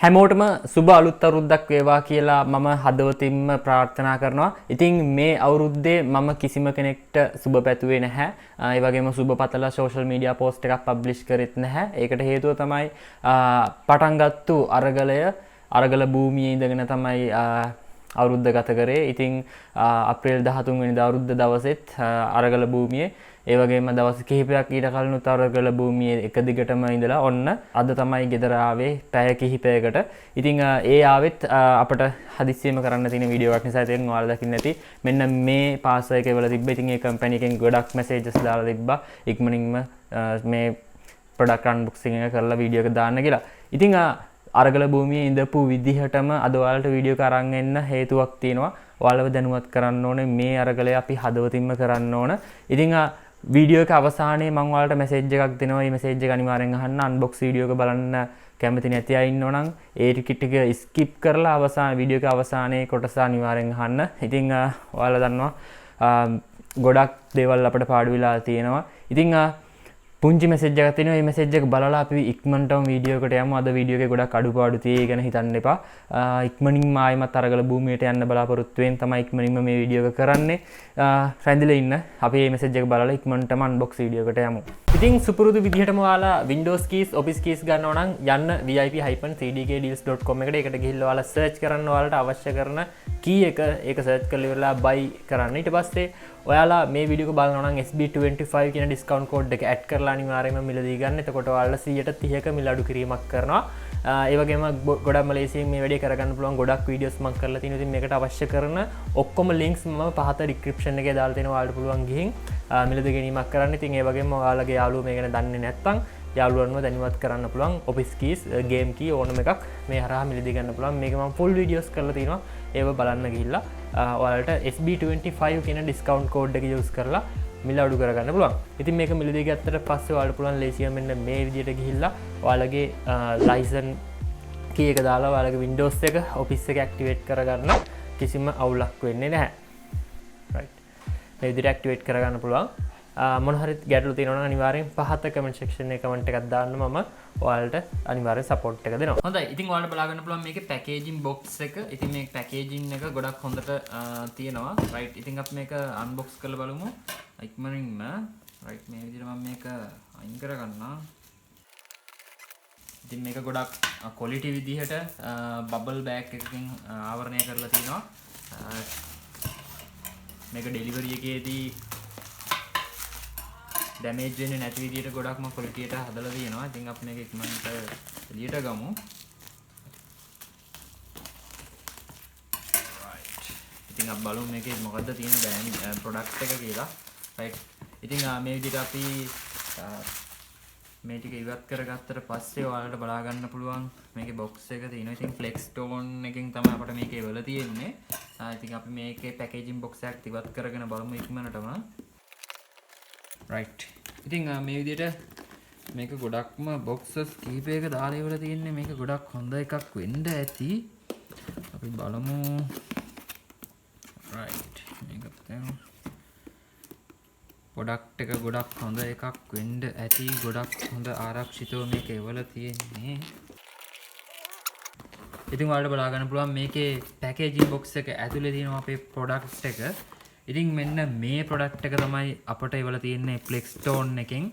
හැමෝටම සුබ අලුත් අවුරුද්දක් වේවා කියලා මම හදවතින්ම ප්‍රාර්ථනා කරනවා. ඉතින් මේ අවුරුද්දේ මම කිසිම කෙනෙක්ට සුබ පැතුවේ නැහැ. ඒ වගේම සුබ පතලා සෝෂල් මීඩියා පෝස්ට් එකක් පබ්ලිෂ් කරෙත් නැහැ. ඒකට හේතුව තමයි පටන් ගත්තු අරගල භූමියේ ඉඳගෙන තමයි අවුරුද්ද ගත කරේ. ඉතින් අප්‍රේල් 13 වෙනිදා අවුරුද්ද දවසෙත් අරගල භූමියේ ඒ වගේම දවස් කිහිපයක් ඊට කලිනුත් අරගල භූමියේ එක දිගටම ඉඳලා ඔන්න අද තමයි ගෙදර ආවේ පැය කිහිපයකට. ඉතින් ඒ ආවෙත් අපිට හදිස්සියෙම කරන්න තියෙන වීඩියෝ එකක් නිසා ඉතින් ඔයාලා දකින්න ඇති. මෙන්න මේ පාස්වර්ඩ් එක වල තිබ්බ. ඉතින් ඒ කම්පැනි එකෙන් ගොඩක් මැසේජස් දාලා තිබ්බා. ඉක්මනින්ම මේ ප්‍රොඩක්ට් අන්බොක්සිං එක කරලා වීඩියෝ එක දාන්න කියලා. ඉතින් අරගල භූමියේ ඉඳපු විදිහටම අද ඔයාලට වීඩියෝ එක අරන් එන්න හේතුවක් තියෙනවා. ඔයාලව දැනුවත් කරන්න ඕනේ මේ අරගලය අපි හදවතින්ම කරන්න ඕන. ඉතින් වීඩියෝ එක අවසානයේ මම ඔයාලට මැසේජ් එකක් දෙනවා. මේ මැසේජ් එක අනිවාර්යෙන් අහන්න. අන්බොක්ස් වීඩියෝ එක බලන්න කැමති නැති අය ඉන්නවනම් ඒ ටික ස්කිප් කරලා අවසාන වීඩියෝ එක අවසානයේ කොටස අනිවාර්යෙන් අහන්න. ඉතින් ඔයාලා දන්නවා ගොඩක් දේවල් අපිට පාඩු වෙලා තියෙනවා. ඉතින් පුංචි මැසේජ් එකක් තියෙනවා. මේ මැසේජ් එක බලලා අපි ඉක්මනටම වීඩියෝ එකට යමු. අද වීඩියෝ එකේ ගොඩක් අඩුපාඩු තියෙයි ගැන හිතන්න එපා. ඉක්මනින්ම ආයෙමත් අරගල භූමියට යන්න බලාපොරොත්තු වෙන තමයි ඉක්මනින්ම මේ වීඩියෝ එක කරන්නේ. රැඳිලා ඉන්න. අපි මේ මැසේජ් එක බලලා ඉක්මනටම අන්බොක්ස් වීඩියෝ එකට යමු. ඉතින් සුපුරුදු විදිහටම ඔයාලා Windows keys, Office keys ගන්නව නම් යන්න vip-cdkdeals.com එකට. ඒකට ගිහිල්ලා ඔයාලා search කරන්න ඔයාලට අවශ්‍ය කරන key එක ඒක search කරලා ඉවරලා buy කරන්න. ඊට පස්සේ ඔයාලා මේ වීඩියෝ එක බලනවා නම් SB25 කියන ඩිස්කවුන්ට් කෝඩ් එක ඇඩ් කරලා අනිවාර්යයෙන්ම මිලදී ගන්න. එතකොට ඔයාලා 130ක මිල අඩු කිරීමක් කරනවා. ඒ වගේම ගොඩක්ම ලේසියෙන් මේ වැඩේ කරගන්න පුළුවන්. ගොඩක් වීඩියෝස් මම කරලා තියෙනවා. ඉතින් මේකට අවශ්‍ය කරන ඔක්කොම links මම පහත description එකේ දාලා තියෙනවා. ඔයාලට පුළුවන් ගිහින් මිලදී ගැනීමක් කරන්න. ඉතින් ඒ වගේම ඔයාලගේ යාළුවෝ මේ ගැන දන්නේ නැත්නම් යාළුවන්ව දැනුවත් කරන්න පුළුවන්. Office keys, game key ඕනම එකක් මේ හරහා මිලදී ගන්න පුළුවන්. මේක මම full videos කරලා තියෙනවා. ඒව බලන්න ගිහිල්ලා ඔයාලට SB25 කියන ඩිස්කවුන්ට් කෝඩ් එක යූස් කරලා මිල අඩු කරගන්න පුළුවන්. ඉතින් මේක මිලදී ගත්තට පස්සේ ඔයාලට පුළුවන් ලේසියෙන් මෙන්න මේ විදිහට ගිහිල්ලා ඔයාලගේ ලයිසන් කී එක දාලා ඔයාලගේ Windows එක Office එක ඇක්ටිවේට් කරගන්න කිසිම අවුලක් වෙන්නේ නැහැ. right. මේ විදිහට ඇක්ටිවේට් කරගන්න පුළුවන්. මොන හරි ගැටලු තියෙනවා නම් අනිවාර්යෙන් පහත කමෙන්ට් සෙක්ෂන් එකේ කමෙන්ට් එකක් දාන්න. මම ඔයාලට අනිවාර්යෙන් සපෝට් එක දෙනවා. හොඳයි. ඉතින් ඔයාලට බලා ගන්න පුළුවන් මේකේ පැකේජින් බොක්ස් එක. ඉතින් මේ පැකේජින් එක ගොඩක් හොඳට තියෙනවා. right. ඉතින් අපි මේක අන්බොක්ස් කරලා බලමු. ඉක්මනින්ම right මේ විදිහට මම මේක අයින් කරගන්නවා. ඉතින් මේක ගොඩක් ක්වොලිටි විදිහට බබල් බෑග් එකකින් ආවරණය කරලා තියෙනවා. මේක ඩෙලිවරි එකේදී ඩැමේජ් වෙන්නේ නැති විදිහට ගොඩක්ම ක්වොලිටියට හදලා තියෙනවා. ඉතින් අපි මේක ඉක්මනට එළියට ගමු. right. ඉතින් අපි බලමු මේකේ මොකද්ද තියෙන බෑන් ප්‍රොඩක්ට් එක කියලා. right. ඉතින් මේ විදිහට අපි මේ ටික ඉවත් කරගත්තට පස්සේ ඔයාලට බලා ගන්න පුළුවන් මේකේ බොක්ස් එක තියෙනවා. ඉතින් Plextone එකෙන් තමයි අපිට මේකේ වල තියෙන්නේ. ඉතින් අපි මේකේ පැකේජින් බොක්ස් එකක් ඉවත් කරගෙන බලමු ඉක්මනටම. right. ඉතින් මේ විදිහට මේක ගොඩක්ම boxes කීපයක දාලා ඉවර තියෙන්නේ. මේක ගොඩක් හොඳ එකක් වෙන්න ඇති. අපි බලමු. right. මේක තමයි product එක ගොඩක් හොඳ එකක් වෙන්න ඇති. ගොඩක් හොඳ ආරක්ෂිතව මේක එවල තියෙන්නේ. ඉතින් ඔයාලට බලා ගන්න පුළුවන් මේකේ පැකේජින් box එක ඇතුලේ තියෙනවා අපේ product එක. ඉතින් මෙන්න මේ ප්‍රොඩක්ට් එක තමයි අපට එවල තියෙන්නේ Plextone එකෙන්.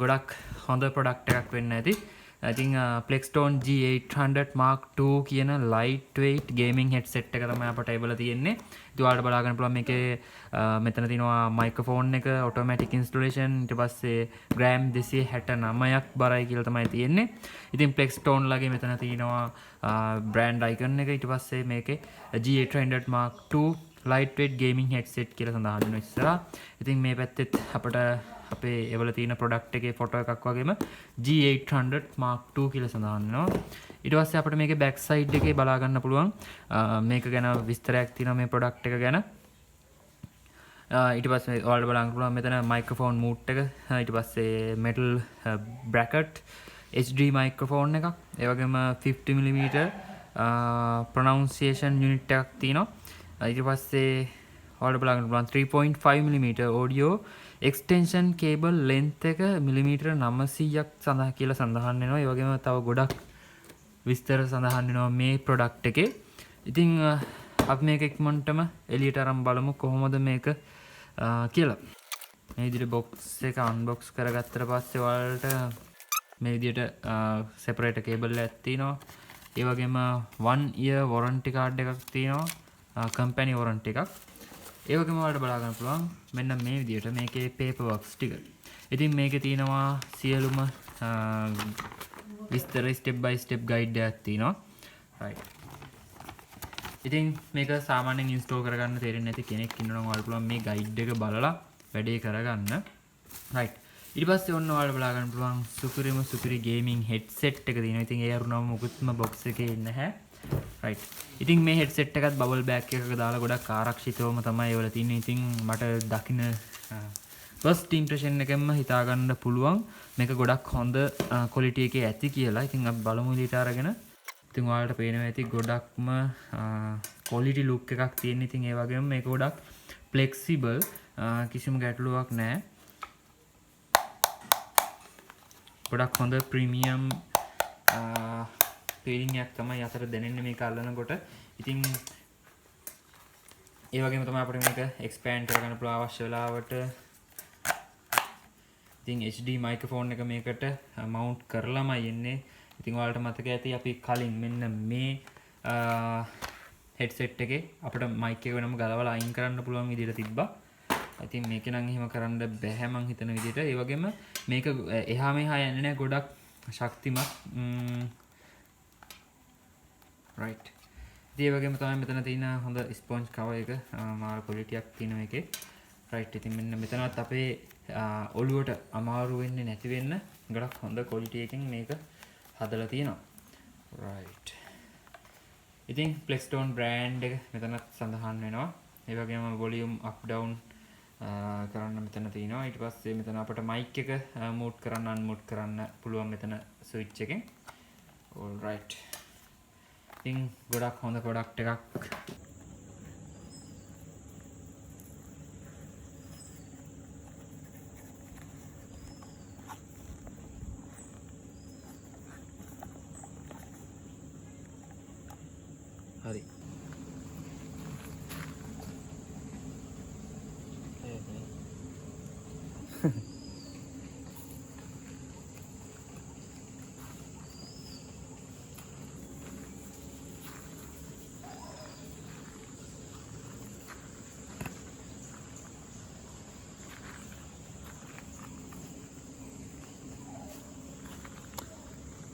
ගොඩක් හොඳ ප්‍රොඩක්ට් එකක් වෙන්න ඇති. ඉතින් Plextone G800 Mark II කියන lightweight gaming headset එක තමයි අපට එවල තියෙන්නේ. ඉතින් ඔයාලට බලා ගන්න පුළුවන් මේකේ මෙතන තියෙනවා මයික්‍රොෆෝන් එක, automatic installation, ඊට පස්සේ gram 269ක් බරයි කියලා තමයි තියෙන්නේ. ඉතින් Plextone ලගේ මෙතන තියෙනවා brand icon එක. ඊට පස්සේ මේකේ G800 Mark II lightweight gaming headset කියලා සඳහන් වෙනවා ඉස්සරහා. ඉතින් මේ පැත්තෙත් අපිට අපේ එවල තියෙන product එකේ ෆොටෝ එකක් වගේම G800 Mark II කියලා සඳහන් වෙනවා. ඊට පස්සේ අපිට මේකේ back side එකේ බලා ගන්න පුළුවන් මේක ගැන විස්තරයක් තියෙනවා මේ product එක ගැන. ඊට පස්සේ ඔයාලට බලන්න පුළුවන් මෙතන microphone mute එක. ඊට පස්සේ metal bracket, HD microphone එකක්. ඒ වගේම 50mm pronunciation unit එකක් තියෙනවා. ඊට පස්සේ ඔයාලට බලන්න පුළුවන් 3.5mm audio extension cable length එක මිලිමීටර 900ක් සඳහන් කියලා සඳහන් වෙනවා. ඒ වගේම තව ගොඩක් විස්තර සඳහන් වෙනවා මේ ප්‍රොඩක්ට් එකේ. ඉතින් අපි මේක ඉක්මනටම එළියට අරන් බලමු කොහොමද මේක කියලා. මේ විදිහට box එක unbox කරගත්තට පස්සේ ඔයාලට මේ විදිහට separate cable එකක් තියෙනවා. ඒ වගේම 1 year warranty card එකක් තියෙනවා. company warranty එකක්. ඒ වගේම ඔයාලට බලා ගන්න පුළුවන් මෙන්න මේ විදිහට මේකේ paper works ටික. ඉතින් මේකේ තියෙනවා සියලුම විස්තර step by step guide එකක් තියෙනවා. right. ඉතින් මේක සාමාන්‍යයෙන් install කරගන්න තේරෙන්නේ නැති කෙනෙක් ඉන්නවා නම් ඔයාලට පුළුවන් මේ guide එක බලලා වැඩේ කරගන්න. right. ඊට පස්සේ ඔන්න ඔයාලට බලා ගන්න පුළුවන් සුපිරි gaming headset එක තියෙනවා. ඉතින් ඒ අරුණම මොකුත්ම box එකේ නැහැ. right. ඉතින් මේ headset එකත් bubble bag එකක දාලා ගොඩක් ආරක්ෂිතවම තමයි ඒවල තියෙන්නේ. ඉතින් මට දකින්න first impression එකෙන්ම හිතා ගන්න පුළුවන් මේක ගොඩක් හොඳ quality එකේ ඇති කියලා. ඉතින් අපි බලමු ඊට අරගෙන. ඉතින් ඔයාලට පේනවා ඇති ගොඩක්ම quality look එකක් තියෙන. ඉතින් ඒ වගේම මේක ගොඩක් flexible කිසිම ගැටලුවක් නැහැ. ගොඩක් හොඳ ප්‍රීමියම් feeling එකක් තමයි අතට දැනෙන්නේ මේක අල්ලනකොට. ඉතින් ඒ වගේම තමයි අපිට මේක expand කරගන්න පුළුවන් අවශ්‍ය වෙලාවට. ඉතින් HD microphone එක මේකට mount කරලාමයි එන්නේ. ඉතින් ඔයාලට මතක ඇති අපි කලින් මෙන්න මේ headset එකේ අපිට mic එක වෙනම ගලවලා අයින් කරන්න පුළුවන් විදිහට තිබ්බා. ඉතින් මේක නම් එහෙම කරන්න බැහැ මං හිතන විදිහට. ඒ වගේම මේක එහා මෙහා යන්නේ නැහැ ගොඩක් ශක්තිමත්. right. ඉතින් ඒ වගේම තමයි මෙතන තියෙන හොඳ ස්පොන්ජ් කවර් එක මාර quality එකක් තියෙන මේකේ. right. ඉතින් මෙන්න මෙතනත් අපේ ඔළුවට අමාරු වෙන්නේ නැති වෙන්න ගොඩක් හොඳ quality එකකින් මේක හදලා තියෙනවා. right. ඉතින් Plextone brand එක මෙතනත් සඳහන් වෙනවා. ඒ වගේම volume up down කරන්න මෙතන තියෙනවා. ඊට පස්සේ මෙතන අපිට mic එක mute කරන්න unmute කරන්න පුළුවන් මෙතන switch එකෙන්. all right. ඉතින් ගොඩක් හොඳ product එකක්. හරි.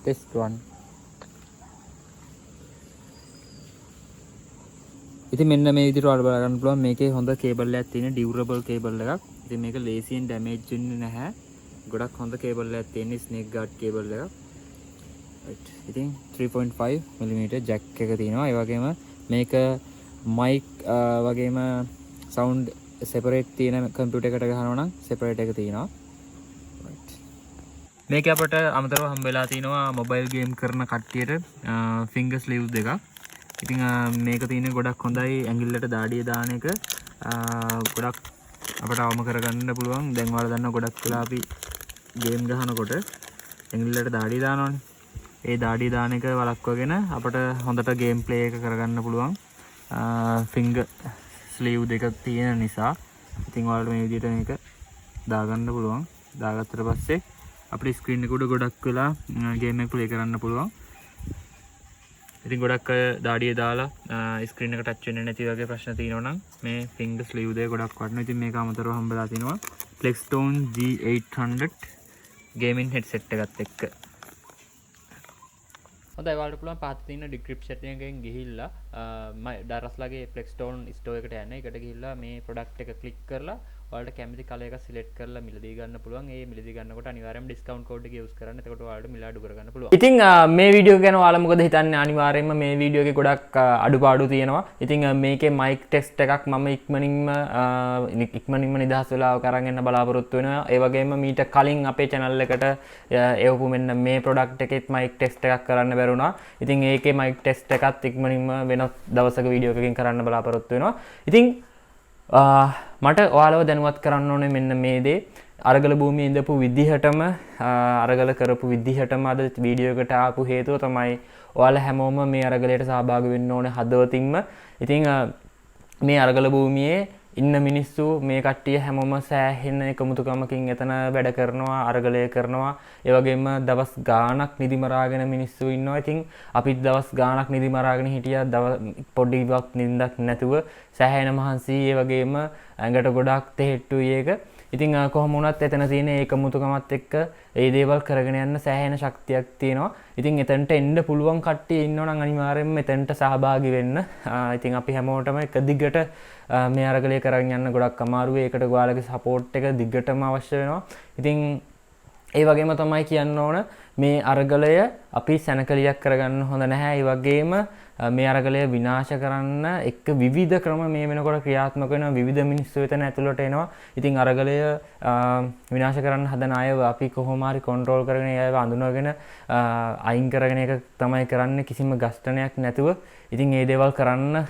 Test 1. ඉතින් මෙන්න මේ විදිහට ඔයාලට බලා ගන්න පුළුවන් මේකේ හොඳ කේබල් එකක් තියෙන ඩියුරබල් කේබල් එකක්. ඉතින් මේක ලේසියෙන් ඩැමේජ් වෙන්නේ නැහැ. ගොඩක් හොඳ කේබල් එකක් තියෙන ස්නේක් ගාඩ් කේබල් එකක්. right. ඉතින් 3.5 mm ජැක් එක තියෙනවා. ඒ වගේම මේක mic වගේම sound separate තියෙන කම්පියුටර් එකට ගහනවා නම් separate එක තියෙනවා. right. මේක අපිට අමතරව හම්බ වෙලා තිනවා මොබයිල් ගේම් කරන කට්ටියට finger sleeves දෙකක්. ඉතින් මේක තියෙන ගොඩක් හොඳයි ඇඟිල්ලට දාඩිය දාන එක ගොඩක් අපිට අවම කරගන්න පුළුවන්. දැන් ඔයාලා දන්නවා ගොඩක් වෙලා අපි ගේම් ගහනකොට ඇඟිල්ලට දාඩිය දානවනේ. ඒ දාඩිය දාන එක වළක්වගෙන අපිට හොඳට ගේම් ප්ලේ එක කරගන්න පුළුවන්. ෆින්ගර් ස්ලීව් දෙක තියෙන නිසා ඉතින් ඔයාලට මේ විදිහට මේක දාගන්න පුළුවන්. දාගත්තට පස්සේ අපේ ස්ක්‍රීන් එක උඩ ගොඩක් වෙලා ගේම් එක ප්ලේ කරන්න පුළුවන්. ඉතින් ගොඩක් අය දාඩිය දාලා ස්ක්‍රීන් එක ටච් වෙන්නේ නැති වගේ ප්‍රශ්න තියෙනවා නම් මේ ෆින්ගර් ස්ලීව් දෙක ගොඩක් වටිනවා. ඉතින් මේක අමතරව හම්බලා තිනවා Plextone G800 gaming headset එකත් එක්ක. හොඳයි ඔයාලට පුළුවන් පහත තියෙන description එකෙන් ගිහිල්ලා Daraz ලගේ Plextone store එකට යන්න. ඒකට ගිහිල්ලා මේ product එක click කරලා ඔයාලට කැමති කලර් එක select කරලා මිලදී ගන්න පුළුවන්. ඒ මිලදී ගන්නකොට අනිවාර්යයෙන්ම discount code එක use කරන්න. එතකොට ඔයාලට මිල අඩු කරගන්න පුළුවන්. ඉතින් මේ වීඩියෝ ගැන ඔයාලා මොකද හිතන්නේ? අනිවාර්යයෙන්ම මේ වීඩියෝ එකේ ගොඩක් අඩුපාඩු තියෙනවා. ඉතින් මේකේ mic test එකක් මම ඉක්මනින්ම නිදහස් වෙලා කරන් යන්න බලාපොරොත්තු වෙනවා. ඒ වගේම මීට කලින් අපේ channel එකට එවපු මෙන්න මේ product එකෙත් mic test එකක් කරන්න බැරුණා. ඉතින් ඒකේ mic test එකත් ඉක්මනින්ම වෙන දවසක වීඩියෝ එකකින් කරන්න බලාපොරොත්තු වෙනවා. ඉතින් මට ඔයාලව දැනුවත් කරන්න ඕනේ මෙන්න මේ දේ. අරගල භූමියේ ඉඳපු විදිහටම අරගල කරපු විදිහටම අද වීඩියෝ එකට ආපු හේතුව තමයි ඔයාලා හැමෝම මේ අරගලයට සහභාගී වෙන්න ඕනේ හදවතින්ම. ඉතින් මේ අරගල භූමියේ ඉන්න මිනිස්සු මේ කට්ටිය හැමෝම සෑහෙන එකමුතුකමකින් එතන වැඩ කරනවා, අරගලය කරනවා. ඒ වගේම දවස් ගාණක් නිදි මරාගෙන මිනිස්සු ඉන්නවා. ඉතින් අපිත් දවස් ගාණක් නිදි මරාගෙන හිටියා පොඩිවක් නිින්දක් නැතුව සෑහෙන මහන්සි. ඒ වගේම ඇඟට ගොඩක් තෙහෙට්ටුයි ඒක. ඉතින් කොහොම වුණත් එතන තියෙන ඒකමුතුකමත් එක්ක ඒ දේවල් කරගෙන යන්න සෑහෙන ශක්තියක් තියෙනවා. ඉතින් එතනට එන්න පුළුවන් කට්ටිය ඉන්නවා නම් අනිවාර්යෙන්ම එතනට සහභාගී වෙන්න. ඉතින් අපි හැමෝටම එක දිගට මේ අරගලය කරගෙන යන්න ගොඩක් අමාරුයි. ඒකට ඔයාලගේ සපෝට් එක දිගටම අවශ්‍ය වෙනවා. ඉතින් ඒ වගේම තමයි කියන්න ඕන මේ අරගලය අපි සැනකලියක් කරගන්න හොඳ නැහැ. ඒ වගේම මේ අරගලය විනාශ කරන්න එක්ක විවිධ ක්‍රම මේ වෙනකොට ක්‍රියාත්මක වෙනවා. විවිධ මිනිස්සු එතන ඇතුළට එනවා. ඉතින් අරගලය විනාශ කරන්න හදන අයව අපි කොහොම හරි කන්ට්‍රෝල් කරගෙන ඒව අඳුනගෙන අයින් කරගෙන එක තමයි කරන්නේ කිසිම ගස්ඨනයක් නැතුව. ඉතින් මේ දේවල් කරන්න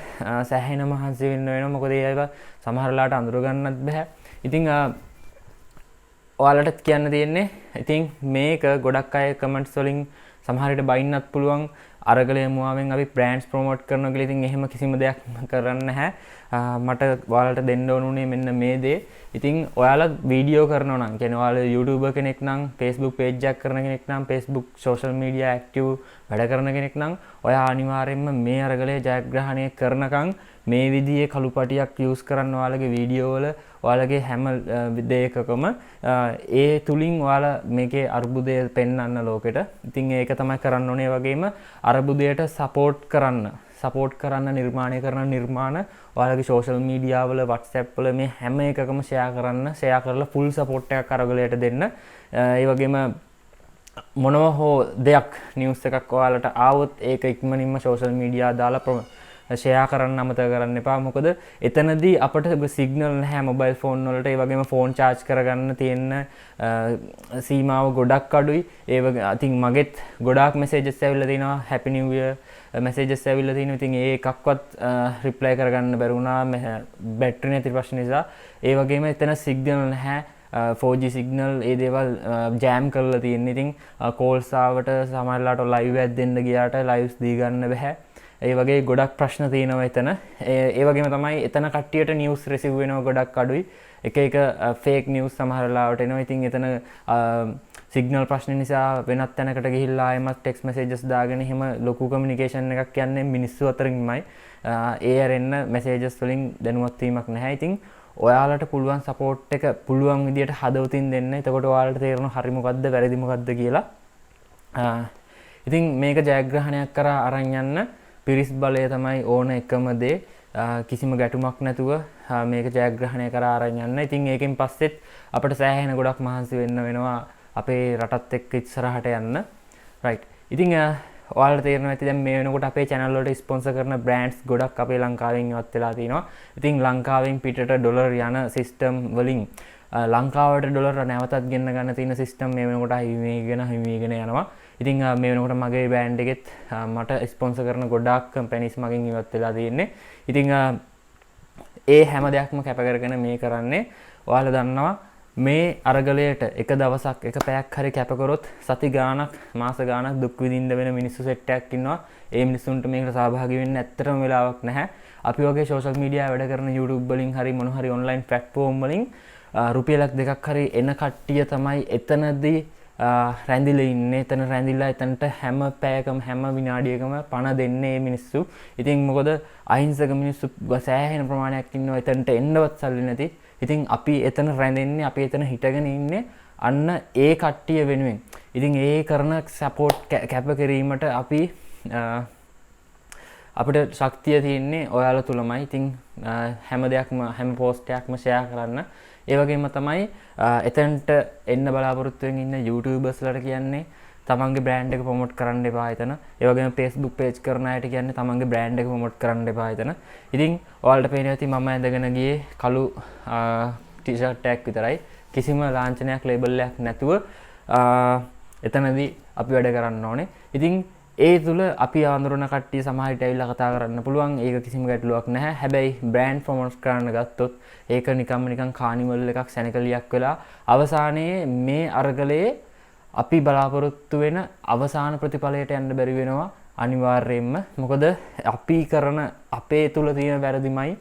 සෑහෙන මහන්සි වෙන්න වෙනවා. මොකද ඒව සමහර වෙලාවට අඳුර ගන්නත් බෑ. ඉතින් ඔයාලට කියන්න තියෙන්නේ ඉතින් මේක ගොඩක් අය කමෙන්ට්ස් වලින් සමහර විට බයින්නත් පුළුවන් අරගලය මුවාවෙන් අපි බ්‍රෑන්ඩ්ස් ප්‍රොමෝට් කරනවා කියලා. ඉතින් එහෙම කිසිම දෙයක් කරන්න නැහැ. මට ඔයාලට දෙන්න ඕනුනේ මෙන්න මේ දේ. ඉතින් ඔයාලා වීඩියෝ කරනවා නම් කියන්නේ ඔයාලා YouTuber කෙනෙක් නම්, Facebook page එකක් කරන කෙනෙක් නම්, Facebook social media active වැඩ කරන කෙනෙක් නම් ඔයා අනිවාර්යයෙන්ම මේ අරගලය ජයග්‍රහණය කරනකම් මේ විදිහේ කළු පටියක් use කරන්න ඔයාලගේ වීඩියෝ වල ඔයාලගේ හැම දෙයකකම ඒ තුලින් ඔයාලා මේකේ අර්බුදය පෙන්වන්න ලෝකෙට. ඉතින් ඒක තමයි කරන්න ඕනේ. වගේම අර්බුදයට සපෝට් කරන්න නිර්මාණය කරන නිර්මාණ ඔයාලගේ සෝෂල් මීඩියා වල WhatsApp වල මේ හැම එකකම ෂෙයා කරලා ෆුල් සපෝට් එකක් අරගලයට දෙන්න. ඒ වගේම මොනවා හෝ දෙයක් නිවුස් එකක් ඔයාලට ආවොත් ඒක ඉක්මනින්ම සෝෂල් මීඩියා දාලා ෂෙයා කරන්න අමතක කරන්න එපා. මොකද එතනදී අපිට සිග්නල් නැහැ මොබයිල් ෆෝන් වලට. ඒ වගේම ෆෝන් charge කරගන්න තියෙන සීමාව ගොඩක් අඩුයි. ඒ වගේ ඉතින් මගෙත් ගොඩාක් messages ඇවිල්ලා තිනවා. happy new year messages ඇවිල්ලා තිනවා. ඉතින් ඒ එකක්වත් reply කරගන්න බැරි වුණා බැටරි නැති ප්‍රශ්න නිසා. ඒ වගේම එතන සිග්නල් නැහැ. 4G සිග්නල් ඒ දේවල් ජෑම් කරලා තියෙන්නේ. ඉතින් කෝල්ස් ආවට සමහරලාට ලයිව් එකක් දෙන්න ගියාට ලයිව්ස් දී ගන්න බෑ. ඒ වගේ ගොඩක් ප්‍රශ්න තියෙනවා එතන. ඒ වගේම තමයි එතන කට්ටියට නිවුස් රිසීව් වෙනවා ගොඩක් අඩුයි. එක ෆේක් නිවුස් සමහර වෙලාවට එනවා. ඉතින් එතන සිග්නල් ප්‍රශ්න නිසා වෙනත් තැනකට ගිහිල්ලා ආයෙමත් ටෙක්ස්ට් මෙසේජස් දාගෙන එහෙම ලොකු කමියුනිකේෂන් එකක් යන්නේ මිනිස්සු අතරින්මයි. ඒ ඇරෙන්න මෙසේජස් වලින් දැනුවත් වීමක් නැහැ. ඉතින් ඔයාලට පුළුවන් සපෝට් එක පුළුවන් විදියට හදවතින් දෙන්න. එතකොට ඔයාලට තේරෙනවා හරි මොකද්ද වැරදි මොකද්ද කියලා. ඉතින් මේක ජයග්‍රහණයක් කරා අරන් යන්න පිරිස් බලය තමයි ඕන එකම දේ. කිසිම ගැටුමක් නැතුව මේක ජයග්‍රහණය කරා අරන් යන්න. ඉතින් ඒකෙන් පස්සෙත් අපිට සෑහෙන ගොඩක් මහන්සි වෙන්න වෙනවා අපේ රටත් එක්ක ඉස්සරහට යන්න. රයිට්. ඉතින් ඔයාලට තේරෙනවා ඇති දැන් මේ වෙනකොට අපේ channel වලට ස්පොන්සර් කරන බ්‍රෑන්ඩ්ස් ගොඩක් අපේ ලංකාවෙන් ඉවත් වෙලා තිනවා. ඉතින් ලංකාවෙන් පිටට ඩොලර් යන සිස්ටම් වලින් ලංකාවට ඩොලර් නැවතත් ගෙන්න ගන්න තියෙන සිස්ටම් මේ වෙනකොට හිමීගෙන යනවා. ඉතින් මේ වෙනකොට මගේ බ්‍රෑන්ඩ් එකෙත් මට ස්පොන්සර් කරන ගොඩාක් කම්පැනිස් මගෙන් ඉවත් වෙලා තියෙන්නේ. ඉතින් ඒ හැම දෙයක්ම කැප කරගෙන මේ කරන්නේ. ඔයාලා දන්නවා මේ අරගලයට එක දවසක් එක පැයක් හරි කැප කරොත් සති ගාණක් මාස ගාණක් දුක් විඳින්න වෙන මිනිස්සු සෙට් එකක් ඉන්නවා. ඒ මිනිස්සුන්ට මේකට සහභාගී වෙන්න ඇත්තටම වෙලාවක් නැහැ. අපි වගේ සෝෂල් මීඩියා වැඩ කරන YouTube වලින් හරි මොන හරි ඔන්ලයින් ප්ලැට්ෆෝම් වලින් රුපියලක් දෙකක් හරි එන කට්ටිය තමයි එතනදී රැඳිලා ඉන්නේ. එතන රැඳිලා එතනට හැම පැයකම හැම විනාඩියකම පණ දෙන්නේ මේ මිනිස්සු. ඉතින් මොකද අහිංසක මිනිස්සු සෑහෙන ප්‍රමාණයක් ඉන්නවා එතනට එන්නවත් සල්ලි නැති. ඉතින් අපි එතන රැඳෙන්නේ අපි එතන හිටගෙන ඉන්නේ අන්න ඒ කට්ටිය වෙනුවෙන්. ඉතින් ඒ කරන සපෝට් කැප කිරීමට අපිට ශක්තිය තියෙන්නේ ඔයාලා තුලමයි. ඉතින් හැම දෙයක්ම හැම පෝස්ට් එකක්ම ෂෙයා කරන්න. ඒ වගේම තමයි එතනට එන්න බලාපොරොත්තු වෙමින් ඉන්න YouTubers ලට කියන්නේ තමන්ගේ බ්‍රෑන්ඩ් එක ප්‍රොමෝට් කරන්න එපා එතන. ඒ වගේම Facebook page කරන අයට කියන්නේ තමන්ගේ බ්‍රෑන්ඩ් එක ප්‍රොමෝට් කරන්න එපා එතන. ඉතින් ඔයාලට පේනවා ඇති මම ඇඳගෙන ගියේ කළු ටී-ෂර්ට් එකක් විතරයි. කිසිම ලාංඡනයක් ලේබල් එකක් නැතුව එතනදී අපි වැඩ කරන්න ඕනේ. ඉතින් ඒ තුල අපි ආඳුරන කට්ටිය සමහර විට ඇවිල්ලා කතා කරන්න පුළුවන්. ඒක කිසිම ගැටලුවක් නැහැ. හැබැයි බ්‍රෑන්ඩ් ප්‍රොමෝට් කරන්න ගත්තොත් ඒක නිකන් කානිවල් එකක් සැනකලියක් වෙලා අවසානයේ මේ අරගලයේ අපි බලාපොරොත්තු වෙන අවසාන ප්‍රතිඵලයට යන්න බැරි වෙනවා. අනිවාර්යයෙන්ම මොකද අපි කරන අපේ තුල තියෙන වැරදිමයි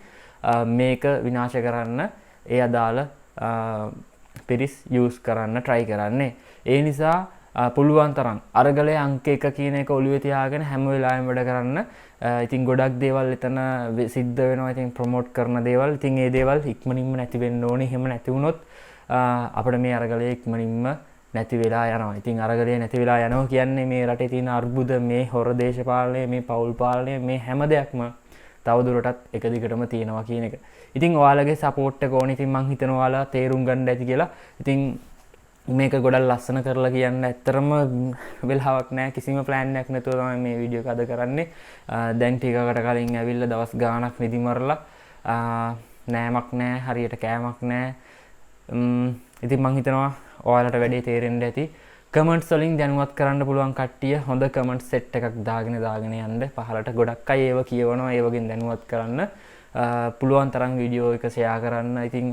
මේක විනාශ කරන්න ඒ අදාළ පිරිස් යූස් කරන්න try කරන්නේ. ඒ නිසා පුළුවන් තරම් අරගලේ අංක 1 කියන එක ඔළුවේ තියාගෙන හැම වෙලාවෙම වැඩ කරන්න. ඉතින් ගොඩක් දේවල් එතන සිද්ධ වෙනවා. ඉතින් ප්‍රොමෝට් කරන දේවල්. ඉතින් ඒ දේවල් ඉක්මනින්ම නැති වෙන්න ඕනේ. එහෙම නැති වුණොත් අපිට මේ අරගලේ ඉක්මනින්ම නැති වෙලා යනවා. ඉතින් අරගලේ නැති වෙලා යනවා කියන්නේ මේ රටේ තියෙන අර්බුද, මේ හොර දේශපාලනය, මේ පෞල් පාලනය, මේ හැම දෙයක්ම තවදුරටත් එක දිගටම තියෙනවා කියන එක. ඉතින් ඔයාලගේ සපෝට් එක ඕනේ. ඉතින් මං හිතනවා ඔයාලා තේරුම් ගන්න ඇති කියලා. ඉතින් මේක ගොඩක් ලස්සන කරලා කියන්න ඇත්තරම වෙලාවක් නැහැ. කිසිම ප්ලෑන් එකක් නැතුව තමයි මේ වීඩියෝ එක අද කරන්නේ. දැන් ටිකකට කලින් ඇවිල්ලා දවස් ගාණක් නිදි මරලා නෑමක් නැහැ, හරියට කෑමක් නැහැ. ඉතින් මං හිතනවා ඔයාලට වැඩේ තේරෙන්න ඇති. කමෙන්ට්ස් වලින් දැනුවත් කරන්න පුළුවන් කට්ටිය හොඳ කමෙන්ට් සෙට් එකක් දාගෙන යන්න. පහලට ගොඩක් අය ඒව කියවනවා. ඒ වගේ දැනුවත් කරන්න. පුළුවන් තරම් වීඩියෝ එක ෂෙයා කරන්න. ඉතින්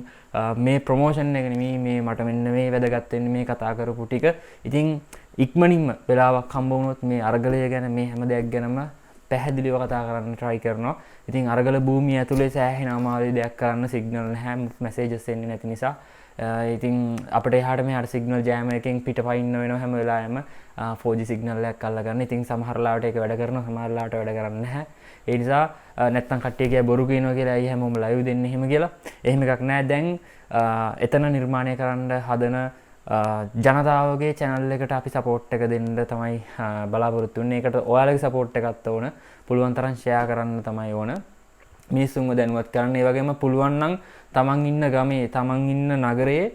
මේ ප්‍රොමෝෂන් එක නෙමෙයි මේ මට මෙන්න මේ වැදගත් වෙන්නේ මේ කතා කරපු ටික. ඉතින් ඉක්මනින්ම වෙලාවක් හම්බ වුණොත් මේ අරගලය ගැන මේ හැම දෙයක් ගැනම පැහැදිලිව කතා කරන්න try කරනවා. ඉතින් අරගල භූමිය ඇතුලේ සෑහෙන අමාරු දෙයක් කරන්න සිග්නල් නැහැ, මැසේජස් එන්නේ නැති නිසා. ඉතින් අපිට එහාට මෙහාට සිග්නල් ජෑම් එකකින් පිටපයින්න වෙනවා හැම වෙලාවෙම 4G සිග්නල් එකක් අල්ලගන්න. ඉතින් සමහර ලාවට ඒක වැඩ කරනවා, සමහර ලාවට වැඩ කරන්නේ නැහැ. ඒ නිසා නැත්තම් කට්ටිය කිය බොරු කියනවා කියලා අය හැමෝම ලයිව් දෙන්නේ එහෙම කියලා. එහෙම එකක් නැහැ. දැන් එතන නිර්මාණය කරන්න හදන ජනතාවගේ channel එකට අපි support එක දෙන්න තමයි බලාපොරොත්තු වෙන්නේ. ඒකට ඔයාලගේ support එකක් ඕන. පුළුවන් තරම් share කරන්න තමයි ඕන. මිනිස්සුන්ව දැනුවත් කරන්න. ඒ වගේම පුළුවන් නම් තමන් ඉන්න ගමේ, තමන් ඉන්න නගරයේ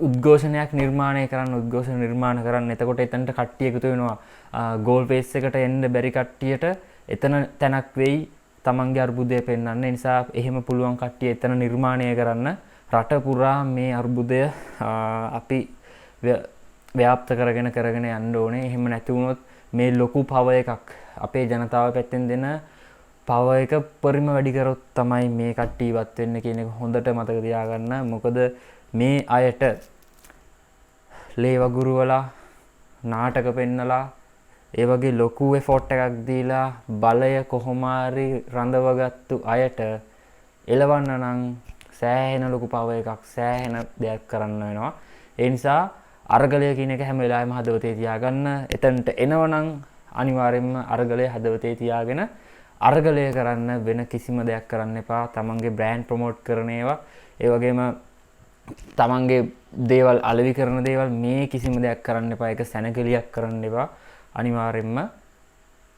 උද්ඝෝෂණයක් නිර්මාණය කරන්න. එතකොට එතනට කට්ටිය එකතු වෙනවා. ගෝල් ෆේස් එකට එන්න බැරි කට්ටියට එතන තැනක් වෙයි තමන්ගේ අර්බුදය පෙන්වන්න. ඒ නිසා එහෙම පුළුවන් කට්ටිය එතන නිර්මාණය කරන්න. රට පුරා මේ අර්බුදය අපි ව්‍යාප්ත කරගෙන යන්න ඕනේ. එහෙම නැති වුණොත් මේ ලොකු පව එකක් අපේ ජනතාව පැත්තෙන් දෙන පව එක පරිම වැඩි කරොත් තමයි මේ කට්ටිය ඉවත් වෙන්න කියන එක හොඳට මතක තියාගන්න. මොකද මේ අයට ලේ වගුරුවලා නාටක පෙන්නලා ඒ වගේ ලොකු එෆෝට් එකක් දීලා බලය කොහොම හරි රඳවගත්තු අයට එලවන්න නම් සෑහෙන ලොකු පව එකක්, සෑහෙන දෙයක් කරන්න වෙනවා. ඒ නිසා අරගලය කියන එක හැම වෙලාවෙම හදවතේ තියාගන්න. එතනට එනවනම් අනිවාර්යයෙන්ම අරගලය හදවතේ තියාගෙන අරගලය කරන්න, වෙන කිසිම දෙයක් කරන්න එපා. තමන්ගේ බ්‍රෑන්ඩ් ප්‍රොමෝට් කරන ඒවා, ඒ වගේම තමන්ගේ දේවල් අලෙවි කරන දේවල් මේ කිසිම දෙයක් කරන්න එපා. ඒක සැනකෙලියක් කරන්න එපා. අනිවාර්යයෙන්ම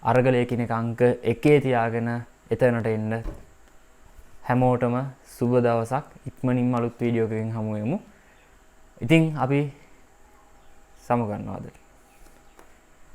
අරගලය කියන එක අංක 1 තියාගෙන එතනට එන්න. හැමෝටම සුබ දවසක්. ඉක්මනින්ම අලුත් වීඩියෝ එකකින් හමු වෙමු. ඉතින් අපි සමු ගන්නවා අද.